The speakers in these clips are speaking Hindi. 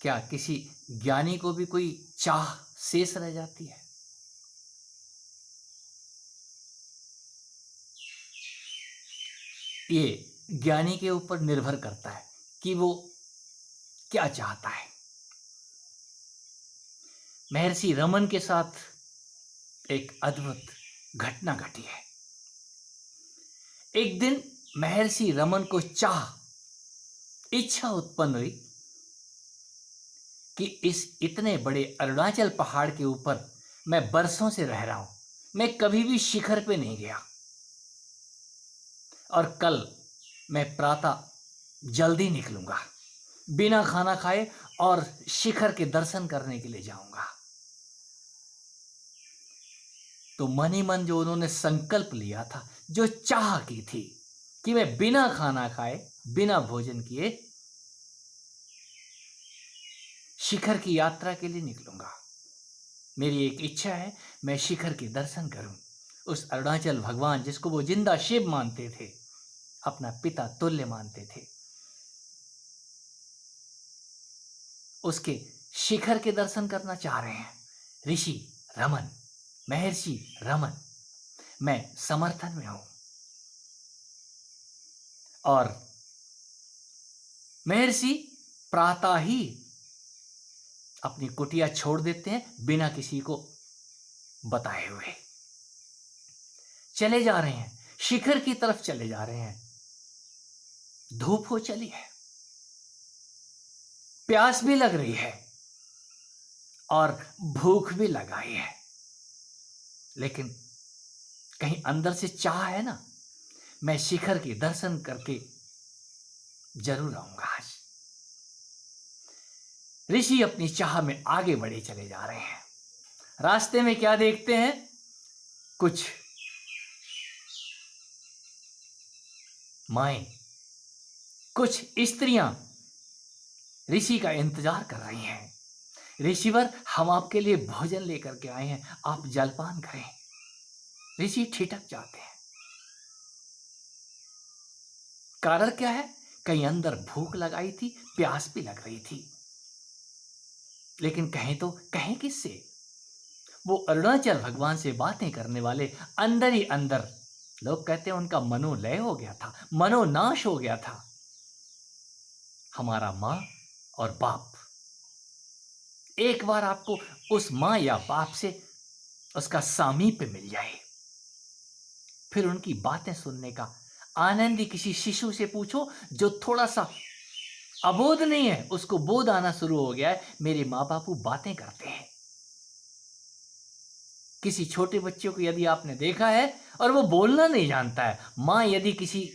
क्या किसी ज्ञानी को भी कोई चाह शेष रह जाती है? ये ज्ञानी के ऊपर निर्भर करता है कि वो क्या चाहता है। महर्षि रमन के साथ एक अद्भुत घटना घटी है। एक दिन महर्षि रमन को इच्छा उत्पन्न हुई कि इस इतने बड़े अरुणाचल पहाड़ के ऊपर मैं बरसों से रह रहा हूं, मैं कभी भी शिखर पे नहीं गया और कल मैं प्रातः जल्दी निकलूंगा, बिना खाना खाए और शिखर के दर्शन करने के लिए जाऊंगा। तो मन ही मन जो उन्होंने संकल्प लिया था, जो चाह की थी कि मैं बिना खाना खाए, बिना भोजन किए शिखर की यात्रा के लिए निकलूंगा। मेरी एक इच्छा है, मैं शिखर के दर्शन करूं। उस अरुणाचल भगवान जिसको वो जिंदा शिव मानते थे, अपना पिता तुल्य मानते थे, उसके शिखर के दर्शन करना चाह रहे हैं ऋषि रमन, महर्षि रमन। मैं समर्थन में हूं। और महर्षि प्रातः ही अपनी कुटिया छोड़ देते हैं बिना किसी को बताए हुए। चले जा रहे हैं, शिखर की तरफ चले जा रहे हैं। धूप हो चली है, प्यास भी लग रही है और भूख भी लगाई है, लेकिन कहीं अंदर से चाह है ना, मैं शिखर के दर्शन करके जरूर आऊंगा आज। ऋषि अपनी चाह में आगे बढ़े चले जा रहे हैं। रास्ते में क्या देखते हैं? कुछ माएं, कुछ स्त्रियां ऋषि का इंतजार कर रही हैं। ऋषिवर, हम आपके लिए भोजन लेकर के आए हैं, आप जलपान करें। ऋषि ठिठक जाते हैं। कारण क्या है? कहीं अंदर भूख लगाई थी, प्यास भी लग रही थी, लेकिन कहें तो कहें किससे? वो अरुणाचल भगवान से बातें करने वाले अंदर ही अंदर, लोग कहते हैं उनका मनोलय हो गया था, मनोनाश हो गया था। हमारा माँ और बाप, एक बार आपको उस माँ या बाप से उसका सामीप्य मिल जाए, फिर उनकी बातें सुनने का आनंद ही किसी शिशु से पूछो जो थोड़ा सा अबोध नहीं है, उसको बोध आना शुरू हो गया है। मेरे माँ बापू बातें करते हैं। किसी छोटे बच्चे को यदि आपने देखा है और वो बोलना नहीं जानता है, माँ यदि किसी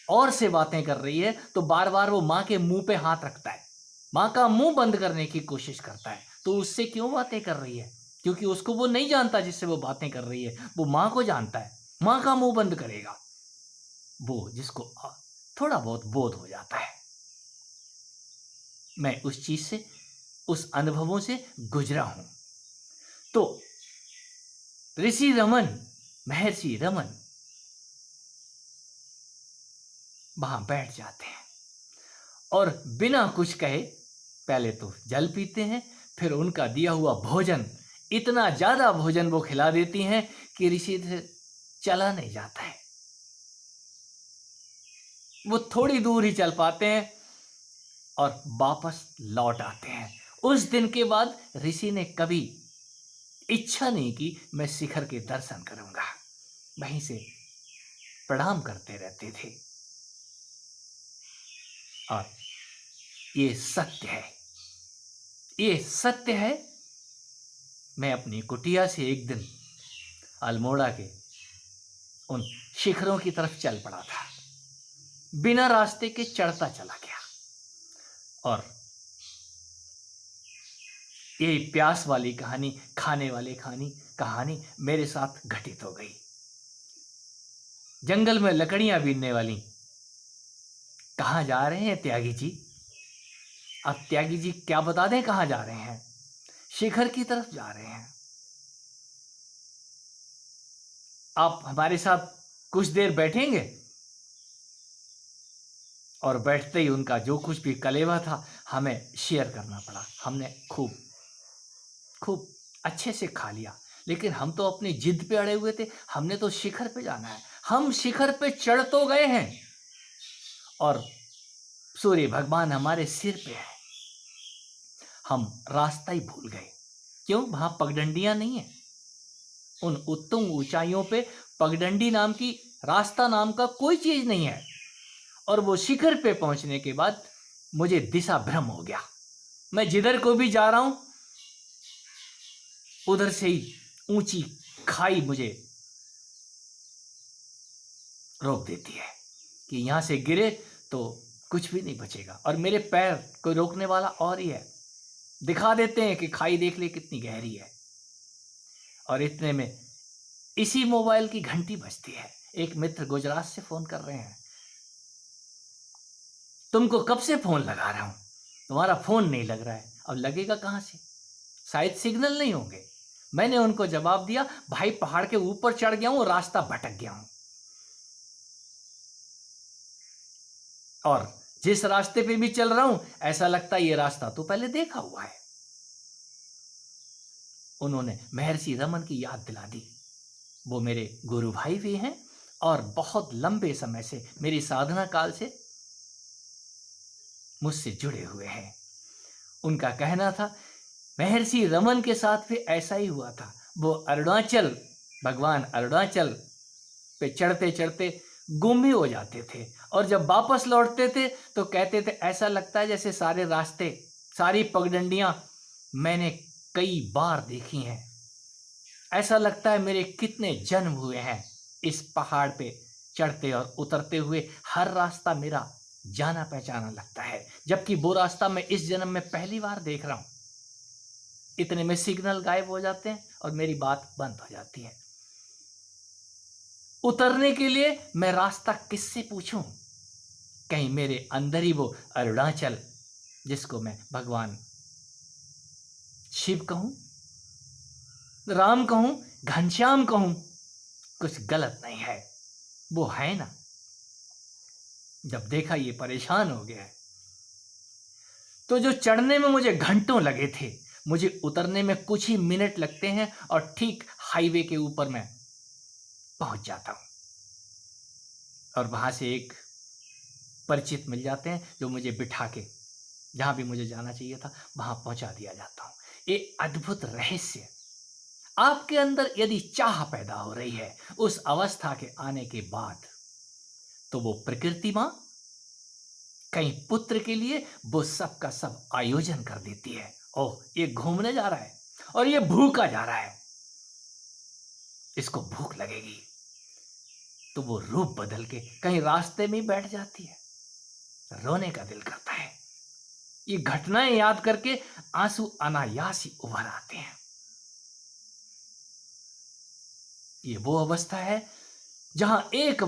और से बातें कर रही है तो बार बार वो माँ के मुंह पे हाथ रखता है, माँ का मुंह बंद करने की कोशिश करता है। तो उससे क्यों बातें कर रही है? क्योंकि उसको वो नहीं जानता जिससे वो बातें कर रही है, वो माँ को जानता है। माँ का मुंह बंद करेगा वो जिसको थोड़ा बहुत बोध हो जाता है। मैं उस चीज से, उस अनुभवों से गुजरा हूं। तो ऋषि रमन, महर्षि रमन वहां बैठ जाते हैं और बिना कुछ कहे पहले तो जल पीते हैं, फिर उनका दिया हुआ भोजन, इतना ज्यादा भोजन वो खिला देती हैं कि ऋषि से चला नहीं जाता है। वो थोड़ी दूर ही चल पाते हैं और वापस लौट आते हैं। उस दिन के बाद ऋषि ने कभी इच्छा नहीं कि मैं शिखर के दर्शन करूंगा, वहीं से प्रणाम करते रहते थे। और ये सत्य है, ये सत्य है। मैं अपनी कुटिया से एक दिन अल्मोड़ा के उन शिखरों की तरफ चल पड़ा था, बिना रास्ते के चढ़ता चला गया और ये प्यास वाली कहानी, खाने वाली कहानी मेरे साथ घटित हो गई। जंगल में लकड़ियां बीनने वाली, कहां जा रहे हैं त्यागी जी? अब त्यागी जी क्या बता दें कहां जा रहे हैं? शिखर की तरफ जा रहे हैं। आप हमारे साथ कुछ देर बैठेंगे? और बैठते ही उनका जो कुछ भी कलेवा था हमें शेयर करना पड़ा। हमने खूब खूब अच्छे से खा लिया, लेकिन हम तो अपनी जिद पे अड़े हुए थे। हमने तो शिखर पे जाना है। हम शिखर पे चढ़ तो गए हैं और सूर्य भगवान हमारे सिर पे है। हम रास्ता ही भूल गए। क्यों? वहां पगडंडियां नहीं है। उन उत्तुंग ऊंचाइयों पे पगडंडी नाम की, रास्ता नाम का कोई चीज नहीं है। और वो शिखर पे पहुंचने के बाद मुझे दिशा भ्रम हो गया। मैं जिधर को भी जा रहा हूं, उधर से ही ऊंची खाई मुझे रोक देती है कि यहां से गिरे तो कुछ भी नहीं बचेगा। और मेरे पैर कोई रोकने वाला और ही है। दिखा देते हैं कि खाई देख ले कितनी गहरी है। और इतने में इसी मोबाइल की घंटी बजती है। एक मित्र गुजरात से फोन कर रहे हैं, तुमको कब से फोन लगा रहा हूं, तुम्हारा फोन नहीं लग रहा है। अब लगेगा कहां से? शायद सिग्नल नहीं होंगे। मैंने उनको जवाब दिया, भाई पहाड़ के ऊपर चढ़ गया हूं, रास्ता भटक गया हूं, और जिस रास्ते पे भी चल रहा हूं ऐसा लगता है ये रास्ता तो पहले देखा हुआ है। उन्होंने महर्षि रमन की याद दिला दी। वो मेरे गुरु भाई भी हैं और बहुत लंबे समय से मेरी साधना काल से मुझसे जुड़े हुए हैं। उनका कहना था महर्षि रमन के साथ भी ऐसा ही हुआ था। वो अरुणाचल, भगवान अरुणाचल पे चढ़ते चढ़ते गुम ही हो जाते थे, और जब वापस लौटते थे तो कहते थे ऐसा लगता है जैसे सारे रास्ते, सारी पगडंडियां मैंने कई बार देखी हैं। ऐसा लगता है मेरे कितने जन्म हुए हैं इस पहाड़ पे चढ़ते और उतरते हुए। हर रास्ता मेरा जाना पहचाना लगता है, जबकि वो रास्ता मैं इस जन्म में पहली बार देख रहा हूं। इतने में सिग्नल गायब हो जाते हैं और मेरी बात बंद हो जाती है। उतरने के लिए मैं रास्ता किससे पूछूं? कहीं मेरे अंदर ही वो अरुणाचल, जिसको मैं भगवान शिव कहूं, राम कहूं, घनश्याम कहूं, कुछ गलत नहीं है, वो है ना। जब देखा ये परेशान हो गया है, तो जो चढ़ने में मुझे घंटों लगे थे, मुझे उतरने में कुछ ही मिनट लगते हैं और ठीक हाईवे के ऊपर मैं पहुंच जाता हूं। और वहां से एक परिचित मिल जाते हैं जो मुझे बिठा के जहां भी मुझे जाना चाहिए था वहां पहुंचा दिया जाता हूं। ये अद्भुत रहस्य, आपके अंदर यदि चाह पैदा हो रही है उस अवस्था के आने के बाद, तो वो प्रकृति मां कहीं पुत्र के लिए वो सब का सब आयोजन कर देती है। ओह, ये घूमने जा रहा है और ये भूखा जा रहा है, इसको भूख लगेगी, तो वो रूप बदल के कहीं रास्ते में बैठ जाती है। रोने का दिल करता है। ये घटनाएं याद करके आंसू अनायास ही उभर आते हैं। ये वो अवस्था है जहां एक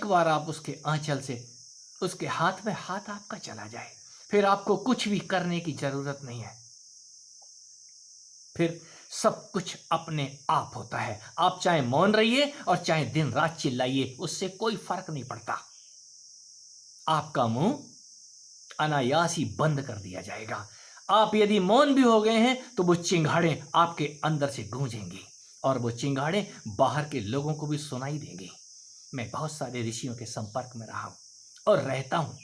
बार आप उसके आंचल से, उसके हाथ में हाथ आपका चला जाए, फिर आपको कुछ भी करने की जरूरत नहीं है। फिर सब कुछ अपने आप होता है। आप चाहे मौन रहिए और चाहे दिन रात चिल्लाइए, उससे कोई फर्क नहीं पड़ता। आपका मुंह अनायास ही बंद कर दिया जाएगा। आप यदि मौन भी हो गए हैं तो वो चिंगाड़े आपके अंदर से गूंजेंगी और वो चिंगाड़े बाहर के लोगों को भी सुनाई देंगी। मैं बहुत सारे ऋषियों के संपर्क में रहा हूं और रहता हूं।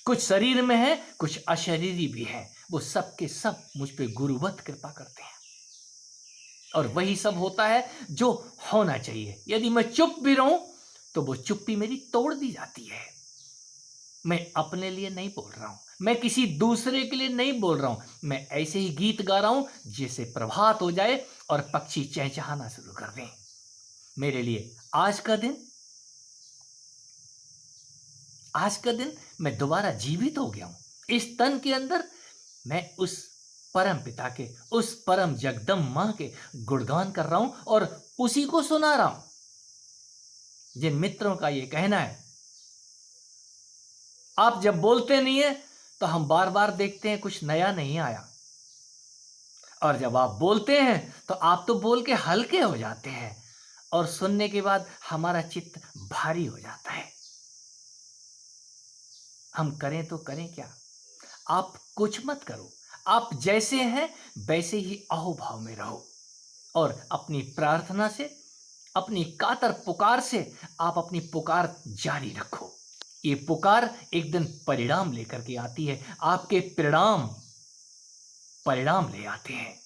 कुछ शरीर में है, कुछ अशरीरी भी है। वो सब के सब मुझ पे गुरुवत कृपा करते हैं और वही सब होता है जो होना चाहिए। यदि मैं चुप भी रहूं तो वो चुप्पी मेरी तोड़ दी जाती है। मैं अपने लिए नहीं बोल रहा हूं, मैं किसी दूसरे के लिए नहीं बोल रहा हूं। मैं ऐसे ही गीत गा रहा हूं जिससे प्रभात हो जाए और पक्षी चहचहाना शुरू कर दें। मेरे लिए आज का दिन मैं दोबारा जीवित हो गया हूं। इस तन के अंदर मैं उस परम पिता के, उस परम जगदम मां के गुणगान कर रहा हूं और उसी को सुना रहा हूं। जिन मित्रों का ये कहना है, आप जब बोलते नहीं है तो हम बार बार देखते हैं कुछ नया नहीं आया, और जब आप बोलते हैं तो आप तो बोल के हल्के हो जाते हैं और सुनने के बाद हमारा चित्त भारी हो जाता है। हम करें तो करें क्या? आप कुछ मत करो। आप जैसे हैं वैसे ही अहोभाव में रहो और अपनी प्रार्थना से, अपनी कातर पुकार से आप अपनी पुकार जारी रखो। ये पुकार एक दिन परिणाम लेकर के आती है। आपके परिणाम परिणाम ले आते हैं।